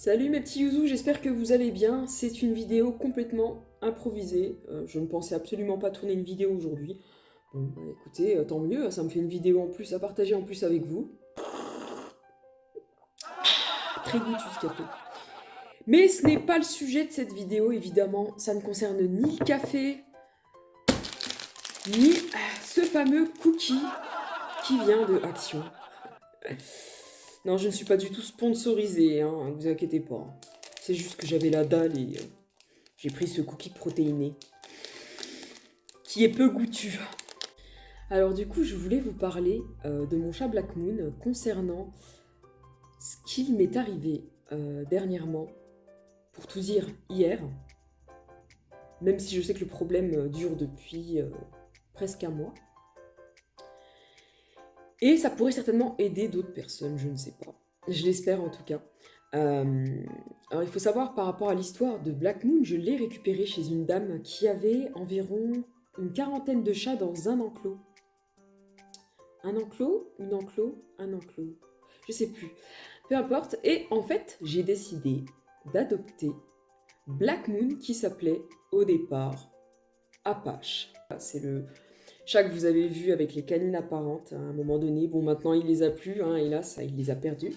Salut mes petits youzous, j'espère que vous allez bien. C'est une vidéo complètement improvisée. Je ne pensais absolument pas tourner une vidéo aujourd'hui. Bon, bah, écoutez, tant mieux, ça me fait une vidéo en plus à partager en plus avec vous. Très goûtu ce café. Mais ce n'est pas le sujet de cette vidéo, évidemment. Ça ne concerne ni le café, ni ce fameux cookie qui vient de Action. Non, je ne suis pas du tout sponsorisée, hein, ne vous inquiétez pas. C'est juste que j'avais la dalle et j'ai pris ce cookie protéiné, qui est peu goûtu. Alors du coup, je voulais vous parler de mon chat Black Moon concernant ce qu'il m'est arrivé dernièrement. Pour tout dire, hier, même si je sais que le problème dure depuis presque un mois. Et ça pourrait certainement aider d'autres personnes, je ne sais pas. Je l'espère en tout cas. Alors il faut savoir par rapport à l'histoire de Black Moon, je l'ai récupéré chez une dame qui avait environ une quarantaine de chats dans un enclos. Un enclos, une enclos, un enclos, je sais plus. Peu importe. Et en fait, j'ai décidé d'adopter Black Moon qui s'appelait au départ Apache. C'est le chat que vous avez vu avec les canines apparentes à un moment donné. Bon, maintenant il les a plus, hein, hélas, il les a perdus.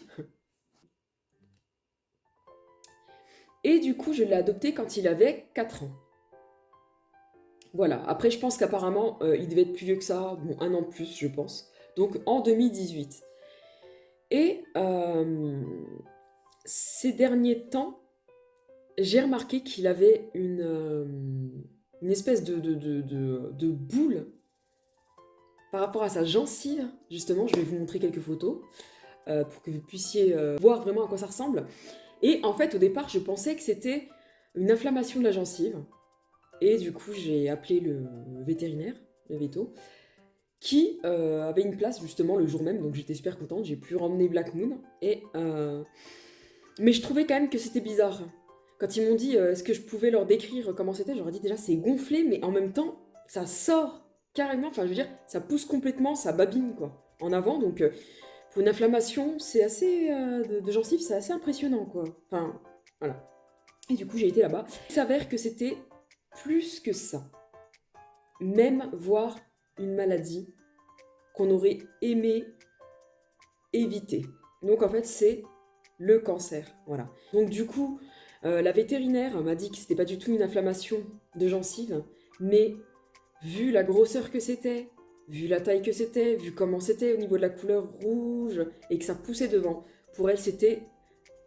Et du coup, je l'ai adopté quand il avait 4 ans. Voilà. Après, je pense qu'apparemment, il devait être plus vieux que ça. Bon, un an de plus, je pense. Donc, en 2018. Et ces derniers temps, j'ai remarqué qu'il avait une espèce de boule par rapport à sa gencive. Justement, je vais vous montrer quelques photos pour que vous puissiez voir vraiment à quoi ça ressemble. Et en fait, au départ, je pensais que c'était une inflammation de la gencive. Et du coup, j'ai appelé le vétérinaire, le véto, qui avait une place justement le jour même. Donc j'étais super contente, j'ai pu ramener Black Moon. Mais je trouvais quand même que c'était bizarre. Quand ils m'ont dit est-ce que je pouvais leur décrire comment c'était, j'aurais dit déjà c'est gonflé, mais en même temps, ça sort carrément. Enfin, je veux dire, ça pousse complètement, ça babine quoi, en avant. Donc, pour une inflammation, c'est assez de gencive, c'est assez impressionnant quoi. Enfin, voilà. Et du coup, j'ai été là-bas. Il s'avère que c'était plus que ça. Même voire une maladie qu'on aurait aimé éviter. Donc en fait, c'est le cancer. Voilà. Donc du coup, la vétérinaire m'a dit que c'était pas du tout une inflammation de gencive, mais vu la grosseur que c'était, vu la taille que c'était, vu comment c'était au niveau de la couleur rouge et que ça poussait devant, pour elle c'était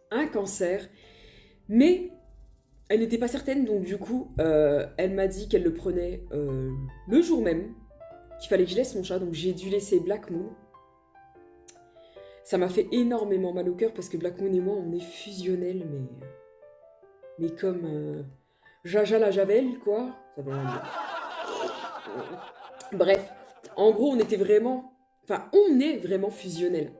un cancer. Mais elle n'était pas certaine, donc du coup, elle m'a dit qu'elle le prenait le jour même, qu'il fallait que je laisse mon chat, donc j'ai dû laisser Black Moon. Ça m'a fait énormément mal au cœur parce que Black Moon et moi, on est fusionnels, mais comme Jaja la Javel, quoi. Ça veut rien dire. Bref, en gros, on était vraiment... Enfin, on est vraiment fusionnels.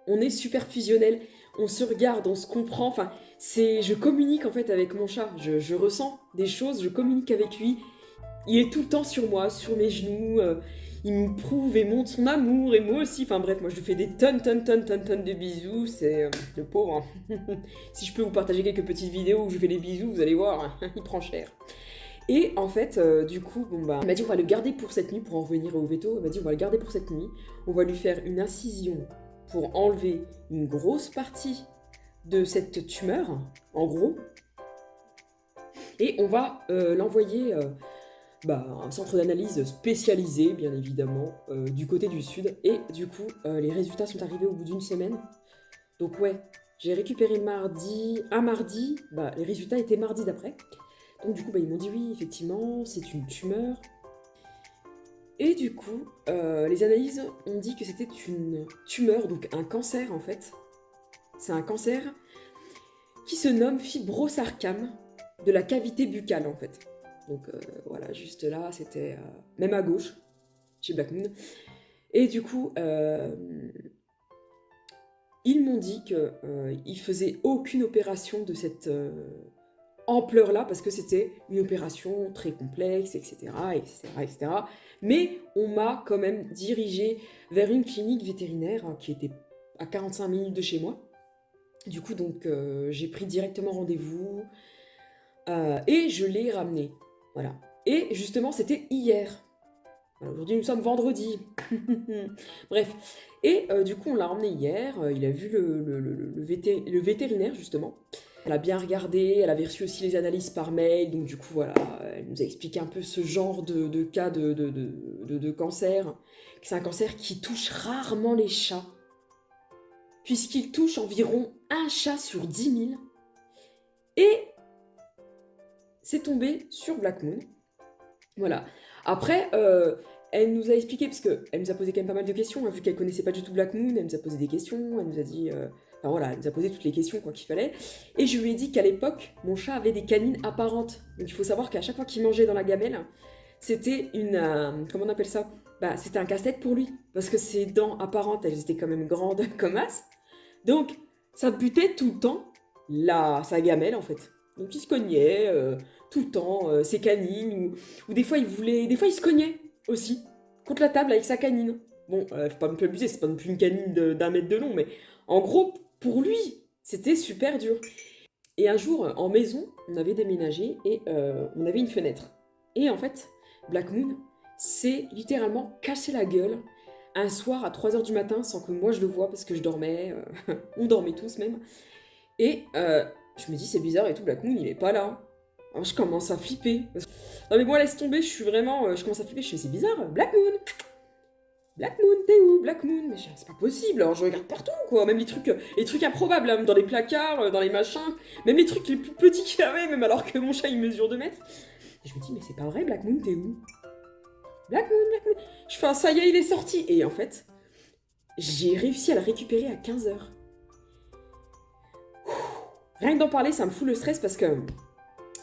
On est super fusionnels. On se regarde, on se comprend. Enfin, je communique en fait avec mon chat. Je ressens des choses, je communique avec lui. Il est tout le temps sur moi, sur mes genoux. Il me prouve et montre son amour, et moi aussi. Enfin bref, moi je lui fais des tonnes de bisous. C'est le pauvre. Hein. Si je peux vous partager quelques petites vidéos où je fais des bisous, vous allez voir, hein, il prend cher. Et en fait, du coup, bon bah, elle m'a dit on va le garder pour cette nuit, pour en revenir au veto. Elle m'a dit on va le garder pour cette nuit. On va lui faire une incision pour enlever une grosse partie de cette tumeur, en gros. Et on va l'envoyer un centre d'analyse spécialisé, bien évidemment, du côté du sud. Et du coup, les résultats sont arrivés au bout d'une semaine. Donc ouais, j'ai récupéré un mardi, les résultats étaient mardi d'après. Donc du coup, ils m'ont dit oui, effectivement, c'est une tumeur. Et du coup, les analyses ont dit que c'était une tumeur, donc un cancer en fait. C'est un cancer qui se nomme fibrosarcome de la cavité buccale en fait. Donc voilà, juste là, c'était même à gauche, chez Black Moon. Et du coup, ils m'ont dit qu'ils faisaient aucune opération de cette ampleur-là, parce que c'était une opération très complexe, etc., etc., etc. Mais on m'a quand même dirigée vers une clinique vétérinaire qui était à 45 minutes de chez moi. Du coup, donc, j'ai pris directement rendez-vous et je l'ai ramené. Voilà. Et justement, c'était hier. Voilà, aujourd'hui, nous sommes vendredi. Bref. Et du coup, on l'a emmené hier. Il a vu le vétérinaire, justement. Elle a bien regardé. Elle avait reçu aussi les analyses par mail. Donc, du coup, voilà. Elle nous a expliqué un peu ce genre de cas de cancer. C'est un cancer qui touche rarement les chats, puisqu'il touche environ un chat sur 10 000. Et c'est tombé sur Black Moon. Voilà. Après, elle nous a expliqué, parce qu'elle nous a posé quand même pas mal de questions, hein, vu qu'elle connaissait pas du tout Black Moon, elle nous a posé des questions, elle nous a dit... enfin voilà, elle nous a posé toutes les questions quoi qu'il fallait. Et je lui ai dit qu'à l'époque, mon chat avait des canines apparentes. Donc il faut savoir qu'à chaque fois qu'il mangeait dans la gamelle, c'était une... comment on appelle ça? Bah, c'était un casse-tête pour lui. Parce que ses dents apparentes, elles étaient quand même grandes comme as. Donc, ça butait tout le temps sa gamelle, en fait. Donc, il se cognait tout le temps, ses canines, ou des fois, des fois, il se cognait aussi, contre la table avec sa canine. Bon, faut pas me plus abuser, c'est pas non plus une canine d'un mètre de long, mais en gros, pour lui, c'était super dur. Et un jour, en maison, on avait déménagé et on avait une fenêtre. Et en fait, Black Moon s'est littéralement cassé la gueule un soir à 3 h du matin sans que moi je le voie parce que je dormais, on dormait tous même. Et je me dis c'est bizarre et tout, Black Moon il est pas là. Alors je commence à flipper. Non mais bon laisse tomber, je suis vraiment, je commence à flipper, je fais c'est bizarre, Black Moon, Black Moon, t'es où Black Moon? Mais c'est pas possible, alors je regarde partout quoi, même les trucs improbables, hein, dans les placards, dans les machins, même les trucs les plus petits qu'il y avait, même alors que mon chat il mesure 2 mètres. Et je me dis mais c'est pas vrai, Black Moon t'es où? Black Moon, Black Moon. Je fais un ça y est il est sorti. Et en fait, j'ai réussi à le récupérer à 15 h. Rien que d'en parler, ça me fout le stress parce que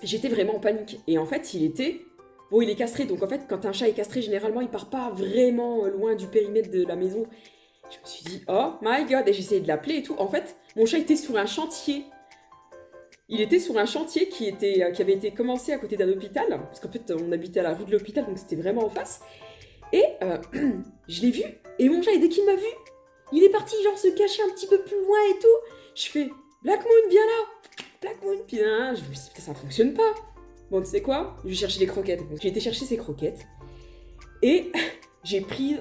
j'étais vraiment en panique. Et en fait, il était... Bon, il est castré, donc en fait, quand un chat est castré, généralement, il part pas vraiment loin du périmètre de la maison. Je me suis dit, oh my god, et j'ai essayé de l'appeler et tout. En fait, mon chat était sur un chantier. Il était sur un chantier qui avait été commencé à côté d'un hôpital, parce qu'en fait, on habitait à la rue de l'hôpital, donc c'était vraiment en face. Et je l'ai vu, et mon chat, et dès qu'il m'a vu, il est parti genre se cacher un petit peu plus loin et tout. Je fais, Black Moon, viens là, Black Moon, puis là, je me suis dit, ça fonctionne pas. Bon, tu sais quoi? Je vais chercher des croquettes. Donc j'ai été chercher ses croquettes, et j'ai pris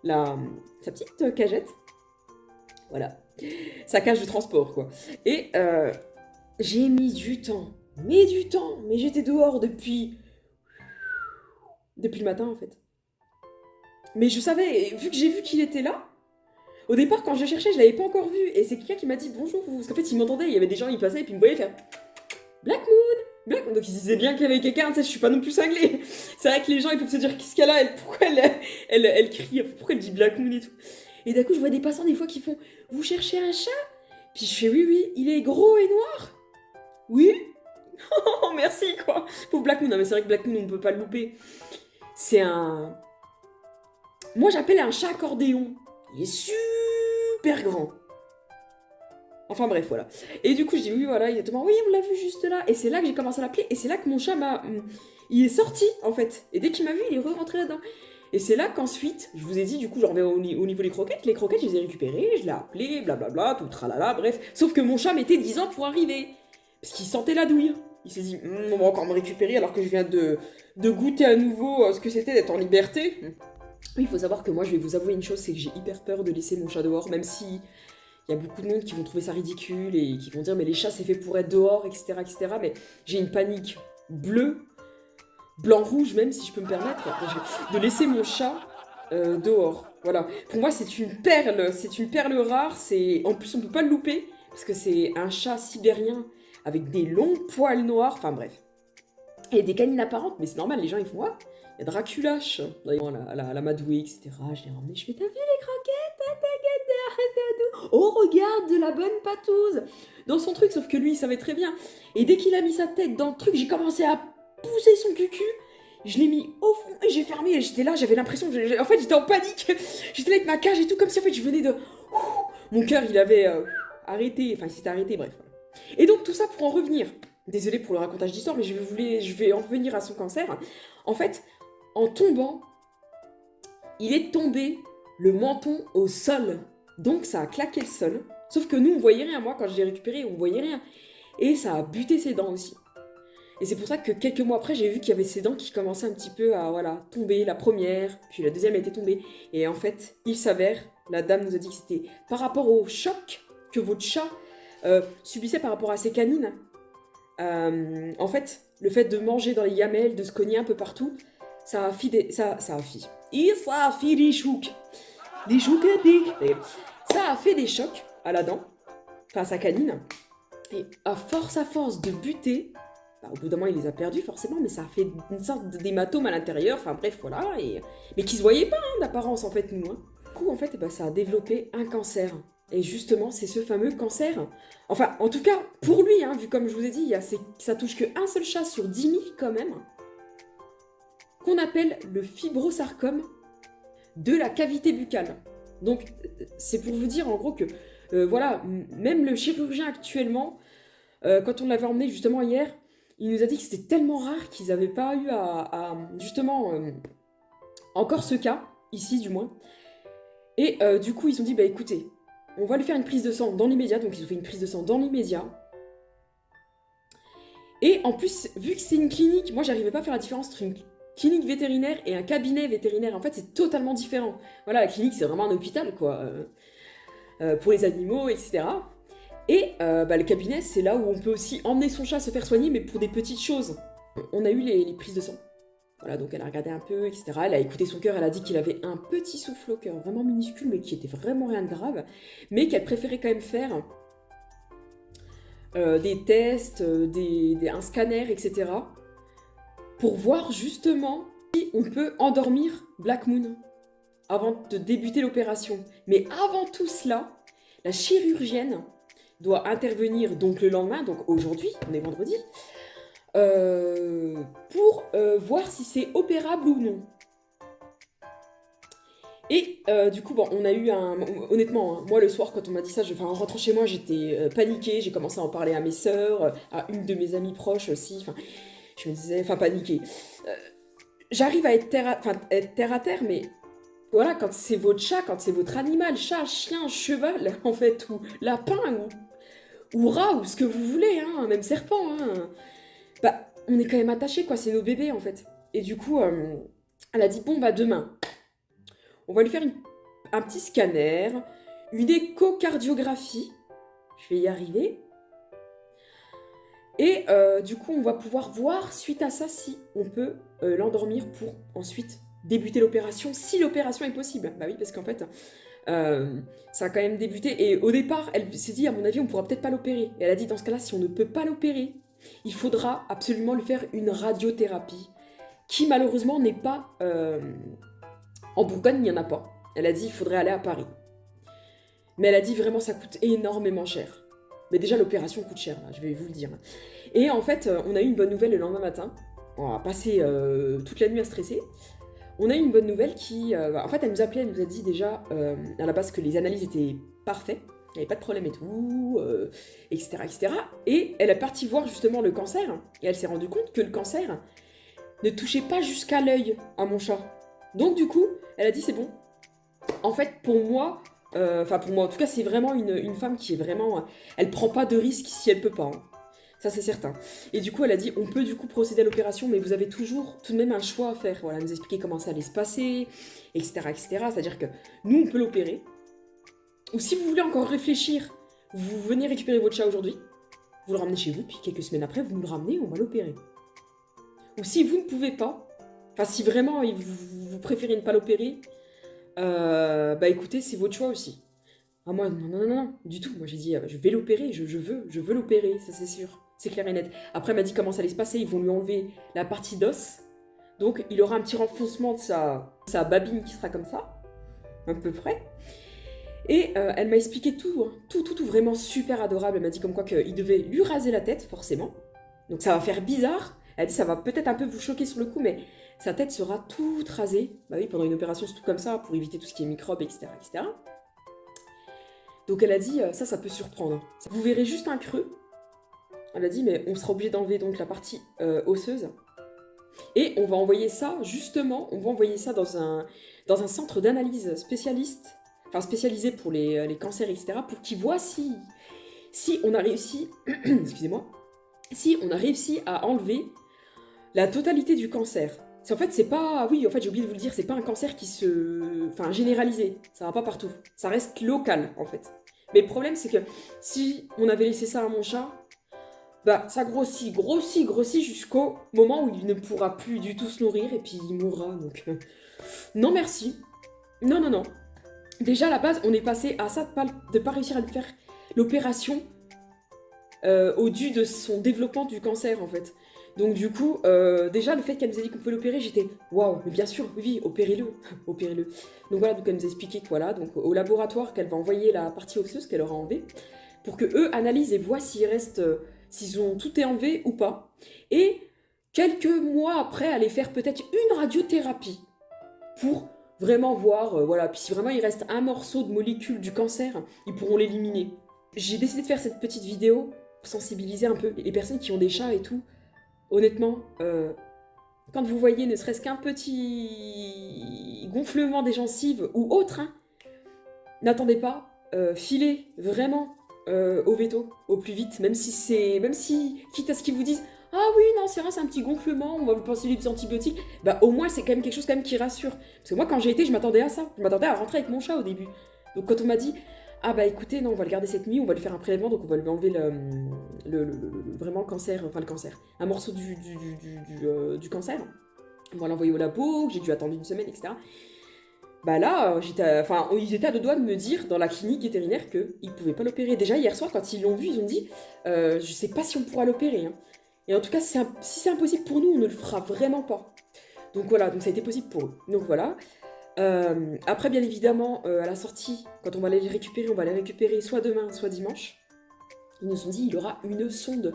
sa petite cagette, voilà, sa cage de transport, quoi. Et j'ai mis du temps, mais j'étais dehors depuis le matin, en fait. Mais je savais, vu que j'ai vu qu'il était là, au départ, quand je cherchais, je l'avais pas encore vu. Et c'est quelqu'un qui m'a dit bonjour, vous. Parce qu'en fait, il m'entendait, il y avait des gens, ils passaient et puis ils me voyaient faire Black Moon, Black Moon. Donc ils se disaient bien qu'il y avait quelqu'un, tu sais, je suis pas non plus cinglée. C'est vrai que les gens, ils peuvent se dire qu'est-ce qu'elle a, pourquoi elle crie, pourquoi elle dit Black Moon et tout. Et d'un coup, je vois des passants des fois qui font vous cherchez un chat? Puis je fais oui, il est gros et noir? Oui. Oh, merci quoi. Pauvre Black Moon. Non, mais c'est vrai que Black Moon, on ne peut pas le louper. C'est un. Moi, j'appelle un chat accordéon. Il est super grand. Enfin bref, voilà. Et du coup, je dis oui, voilà, exactement. Oui, on l'a vu juste là. Et c'est là que j'ai commencé à l'appeler. Et c'est là que mon chat il est sorti, en fait. Et dès qu'il m'a vu, il est rentré là-dedans. Et c'est là qu'ensuite, je vous ai dit, du coup, j'en reviens au niveau des croquettes. Les croquettes, je les ai récupérées, je l'ai appelé, blablabla, tout tralala, bref. Sauf que mon chat mettait 10 ans pour arriver. Parce qu'il sentait la douille. Il s'est dit, on va encore me récupérer alors que je viens de goûter à nouveau ce que c'était d'être en liberté. Oui, il faut savoir que moi, je vais vous avouer une chose, c'est que j'ai hyper peur de laisser mon chat dehors, même si il y a beaucoup de monde qui vont trouver ça ridicule et qui vont dire mais les chats c'est fait pour être dehors, etc., etc. Mais j'ai une panique bleue, blanc-rouge même, si je peux me permettre, de laisser mon chat dehors. Voilà. Pour moi, c'est une perle rare. En plus, on peut pas le louper parce que c'est un chat sibérien avec des longs poils noirs. Enfin bref. Et des canines apparentes, mais c'est normal, les gens ils font quoi? Il y a Draculache, la Madoué, etc. Je l'ai emmené, je fais t'as vu les croquettes? Oh regarde, de la bonne patouze dans son truc, sauf que lui il savait très bien. Et dès qu'il a mis sa tête dans le truc, j'ai commencé à pousser son cucu. Je l'ai mis au fond et j'ai fermé. Et j'étais là, j'avais l'impression, en fait j'étais en panique. J'étais là avec ma cage et tout, comme si en fait je venais de... Mon cœur il avait arrêté, enfin il s'était arrêté, bref. Et donc tout ça pour en revenir. Désolée pour le racontage d'histoire, mais je vais en revenir à son cancer. En fait, en tombant, il est tombé le menton au sol. Donc ça a claqué le sol. Sauf que nous, on voyait rien. Moi, quand je l'ai récupéré, on voyait rien. Et ça a buté ses dents aussi. Et c'est pour ça que quelques mois après, j'ai vu qu'il y avait ses dents qui commençaient un petit peu à voilà, tomber. La première, puis la deuxième était tombée. Et en fait, il s'avère, la dame nous a dit que c'était par rapport au choc que votre chat subissait par rapport à ses canines. En fait, le fait de manger dans les gamelles, de se cogner un peu partout, ça a fait des... Ça a fait... Et ça a fait des chocs. Des chocs à pic. Ça a fait des chocs à la dent, enfin à sa canine. Et à force de buter, bah, au bout d'un moment il les a perdus forcément, mais ça a fait une sorte d'hématome à l'intérieur, enfin bref voilà, mais qui se voyait pas hein, d'apparence en fait nous. Hein. Du coup en fait bah, ça a développé un cancer. Et justement c'est ce fameux cancer, enfin en tout cas pour lui, hein, vu comme je vous ai dit, ça touche qu'un seul chat sur 10 000 quand même, qu'on appelle le fibrosarcome de la cavité buccale. Donc c'est pour vous dire en gros que voilà, même le chirurgien actuellement, quand on l'avait emmené justement hier, il nous a dit que c'était tellement rare qu'ils n'avaient pas eu à justement encore ce cas, ici du moins. Et du coup ils ont dit bah écoutez, on va lui faire une prise de sang dans l'immédiat, donc ils ont fait une prise de sang dans l'immédiat. Et en plus, vu que c'est une clinique, moi j'arrivais pas à faire la différence entre une clinique vétérinaire et un cabinet vétérinaire. En fait, c'est totalement différent. Voilà, la clinique, c'est vraiment un hôpital, quoi. Pour les animaux, etc. Et bah, le cabinet, c'est là où on peut aussi emmener son chat se faire soigner, mais pour des petites choses. On a eu les prises de sang. Voilà, donc elle a regardé un peu, etc. Elle a écouté son cœur, elle a dit qu'il avait un petit souffle au cœur, vraiment minuscule, mais qui était vraiment rien de grave, mais qu'elle préférait quand même faire des tests, un scanner, etc. pour voir justement si on peut endormir Black Moon avant de débuter l'opération. Mais avant tout cela, la chirurgienne doit intervenir donc le lendemain, donc aujourd'hui, on est vendredi, pour voir si c'est opérable ou non. Et du coup, bon, on a eu un... Honnêtement, hein, moi le soir quand on m'a dit ça, en rentrant chez moi, j'étais paniquée, j'ai commencé à en parler à mes sœurs, à une de mes amies proches aussi, enfin, je me disais, enfin paniquée. J'arrive à être terre à terre, mais voilà, quand c'est votre chat, quand c'est votre animal, chat, chien, cheval, en fait, ou lapin, ou rat, ou ce que vous voulez, hein, même serpent, hein, bah, on est quand même attachés, quoi, c'est nos bébés, en fait. Et du coup, elle a dit, bon, bah, demain, on va lui faire un petit scanner, une échocardiographie, je vais y arriver, et du coup, on va pouvoir voir, suite à ça, si on peut l'endormir pour ensuite débuter l'opération, si l'opération est possible. Bah oui, parce qu'en fait, ça a quand même débuté. Et au départ, elle s'est dit, à mon avis, on pourra peut-être pas l'opérer. Et elle a dit, dans ce cas-là, si on ne peut pas l'opérer, il faudra absolument lui faire une radiothérapie, qui malheureusement n'est pas... en Bourgogne, il n'y en a pas. Elle a dit, il faudrait aller à Paris. Mais elle a dit, vraiment, ça coûte énormément cher. Mais déjà, l'opération coûte cher, là, je vais vous le dire. Et en fait, on a eu une bonne nouvelle le lendemain matin. On a passé toute la nuit à stresser. On a eu une bonne nouvelle qui... en fait, elle nous appelait, elle nous a dit déjà, à la base, que les analyses étaient parfaites. Il n'y avait pas de problème et tout, etc., etc. Et elle est partie voir justement le cancer. Et elle s'est rendue compte que le cancer ne touchait pas jusqu'à l'œil à mon chat. Donc du coup, elle a dit, c'est bon. En fait, pour moi... Enfin, pour moi, en tout cas, c'est vraiment une femme qui est vraiment... elle prend pas de risques si elle peut pas. Hein. Ça, c'est certain. Et du coup, elle a dit, on peut du coup procéder à l'opération, mais vous avez toujours tout de même un choix à faire. Voilà, elle nous expliquer comment ça allait se passer, etc., etc. C'est-à-dire que nous, on peut l'opérer. Ou si vous voulez encore réfléchir, vous venez récupérer votre chat aujourd'hui, vous le ramenez chez vous, puis quelques semaines après, vous nous le ramenez, on va l'opérer. Ou si vous ne pouvez pas, enfin, si vraiment vous préférez ne pas l'opérer, bah écoutez, c'est votre choix aussi. Ah moi, non, du tout. Moi j'ai dit, je vais l'opérer, je veux l'opérer, ça c'est sûr. C'est clair et net. Après elle m'a dit comment ça allait se passer, ils vont lui enlever la partie d'os. Donc il aura un petit renfoncement de sa babine qui sera comme ça, à peu près. Et elle m'a expliqué tout, hein, tout, vraiment super adorable. Elle m'a dit comme quoi qu'il devait lui raser la tête, forcément. Donc ça va faire bizarre. Elle a dit ça va peut-être un peu vous choquer sur le coup, mais sa tête sera toute rasée. Bah oui, pendant une opération, c'est tout comme ça, pour éviter tout ce qui est microbes, etc., etc. Donc elle a dit, ça peut surprendre. Vous verrez juste un creux. Elle a dit, mais on sera obligé d'enlever donc la partie osseuse. Et on va envoyer ça, justement, dans un centre d'analyse spécialiste. enfin spécialisé pour les cancers, etc., pour qu'ils voient si on a réussi, excusez-moi, si on a réussi à enlever la totalité du cancer. En fait, c'est pas... Oui, en fait, j'ai oublié de vous le dire, c'est pas un cancer qui se... Enfin, généralisé. Ça va pas partout. Ça reste local, en fait. Mais le problème, c'est que si on avait laissé ça à mon chat, bah, ça grossit jusqu'au moment où il ne pourra plus du tout se nourrir et puis il mourra. Donc, non merci. Non, non, non. Déjà, à la base, on est passé à ça de pas réussir à lui faire l'opération au dû de son développement du cancer, en fait. Donc du coup, déjà, le fait qu'elle nous ait dit qu'on pouvait l'opérer, j'étais « Waouh, mais bien sûr, oui, opérez-le, opérez-le ». Donc voilà, donc elle nous a expliqué que voilà, donc au laboratoire, qu'elle va envoyer la partie osseuse qu'elle aura enlevée, pour que eux analysent et voient s'il reste, s'ils ont tout est enlevé ou pas. Et quelques mois après, aller faire peut-être une radiothérapie pour vraiment voir, voilà, puis si vraiment il reste un morceau de molécule du cancer, ils pourront l'éliminer. J'ai décidé de faire cette petite vidéo pour sensibiliser un peu les personnes qui ont des chats et tout. Honnêtement, quand vous voyez ne serait-ce qu'un petit gonflement des gencives ou autre, hein, n'attendez pas, filez vraiment au veto au plus vite, même si, quitte à ce qu'ils vous disent « Ah oui, non, c'est vrai, c'est un petit gonflement, on va vous passer des antibiotiques », bah au moins c'est quand même quelque chose quand même qui rassure. Parce que moi quand j'ai été, je m'attendais à ça, je m'attendais à rentrer avec mon chat au début. Donc quand on m'a dit ah bah écoutez, non, on va le garder cette nuit, on va lui faire un prélèvement, donc on va lui enlever vraiment le cancer, enfin le cancer, un morceau du cancer. On va l'envoyer au labo, j'ai dû attendre une semaine, etc. Bah là, ils étaient à deux doigts de me dire, dans la clinique vétérinaire, qu'ils ne pouvaient pas l'opérer. Déjà hier soir, quand ils l'ont vu, ils ont dit, je sais pas si on pourra l'opérer. Hein. Et en tout cas, si c'est impossible pour nous, on ne le fera vraiment pas. Donc voilà, donc ça a été possible pour eux. Donc voilà. Après, bien évidemment, à la sortie, quand on va les récupérer, on va les récupérer soit demain, soit dimanche. Ils nous ont dit il aura une sonde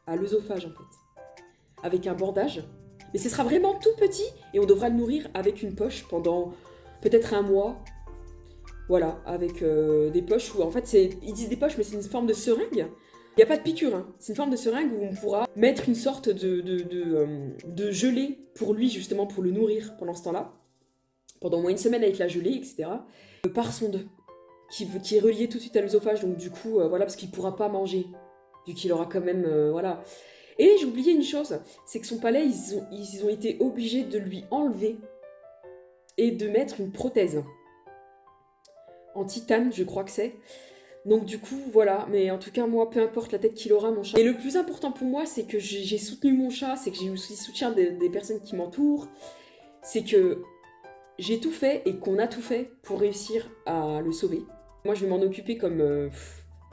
à l'œsophage, en fait, avec un bandage. Mais ce sera vraiment tout petit, et on devra le nourrir avec une poche pendant peut-être un mois. Voilà, avec des poches où, en fait, ils disent des poches, mais c'est une forme de seringue. Il n'y a pas de piqûre, hein. C'est une forme de seringue où on pourra mettre une sorte de gelée pour lui, justement, pour le nourrir pendant ce temps-là. Pendant au moins une semaine avec la gelée, etc. Par sonde, qui est reliée tout de suite à l'œsophage, donc du coup, voilà, parce qu'il ne pourra pas manger, vu qu'il aura quand même, voilà. Et j'ai oublié une chose, c'est que son palais, ils ont été obligés de lui enlever et de mettre une prothèse. En titane, je crois que c'est. Donc du coup, voilà, mais en tout cas, moi, peu importe la tête qu'il aura, mon chat. Et le plus important pour moi, c'est que j'ai soutenu mon chat, c'est que j'ai aussi le soutien des personnes qui m'entourent, c'est que j'ai tout fait et qu'on a tout fait pour réussir à le sauver. Moi, je vais m'en occuper comme...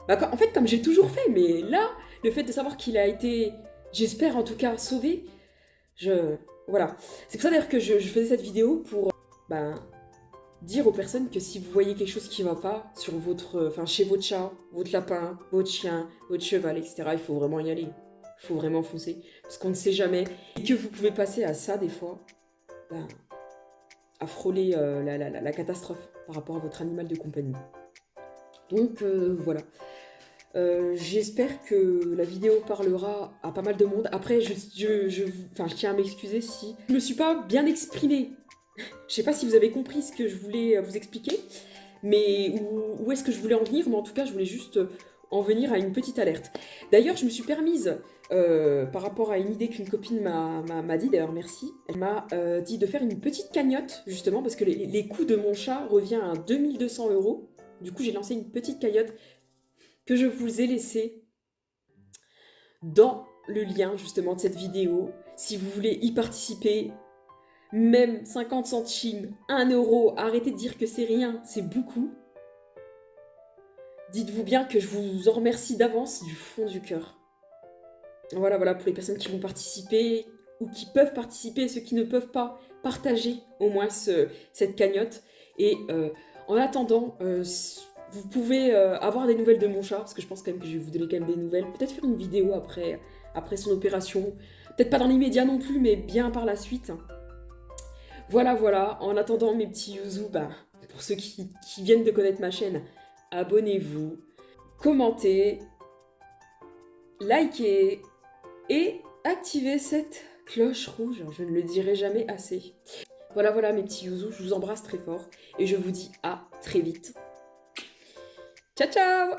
en fait, comme j'ai toujours fait, mais là, le fait de savoir qu'il a été, j'espère en tout cas, sauvé, voilà. C'est pour ça d'ailleurs que je faisais cette vidéo pour dire aux personnes que si vous voyez quelque chose qui ne va pas sur chez votre chat, votre lapin, votre chien, votre cheval, etc., il faut vraiment y aller. Il faut vraiment foncer, parce qu'on ne sait jamais. Et que vous pouvez passer à ça des fois, à frôler la catastrophe par rapport à votre animal de compagnie. Donc voilà. J'espère que la vidéo parlera à pas mal de monde. Après, je tiens à m'excuser si je me suis pas bien exprimée. Je sais pas si vous avez compris ce que je voulais vous expliquer, mais où est-ce que je voulais en venir, mais en tout cas, je voulais juste en venir à une petite alerte. D'ailleurs, je me suis permise, par rapport à une idée qu'une copine m'a dit, d'ailleurs merci, elle m'a dit de faire une petite cagnotte, justement, parce que les coûts de mon chat reviennent à 2200 €. Du coup, j'ai lancé une petite cagnotte que je vous ai laissée dans le lien, justement, de cette vidéo. Si vous voulez y participer, même 50 centimes, 1 €, arrêtez de dire que c'est rien, c'est beaucoup. Dites-vous bien que je vous en remercie d'avance du fond du cœur. Voilà, pour les personnes qui vont participer ou qui peuvent participer, ceux qui ne peuvent pas, partager au moins cette cagnotte. Et en attendant, vous pouvez avoir des nouvelles de mon chat, parce que je pense quand même que je vais vous donner quand même des nouvelles. Peut-être faire une vidéo après son opération. Peut-être pas dans l'immédiat non plus, mais bien par la suite. Voilà. En attendant mes petits youzous, pour ceux qui viennent de connaître ma chaîne, abonnez-vous, commentez, likez et activez cette cloche rouge. Je ne le dirai jamais assez. Voilà, voilà mes petits youzous, je vous embrasse très fort et je vous dis à très vite. Ciao, ciao!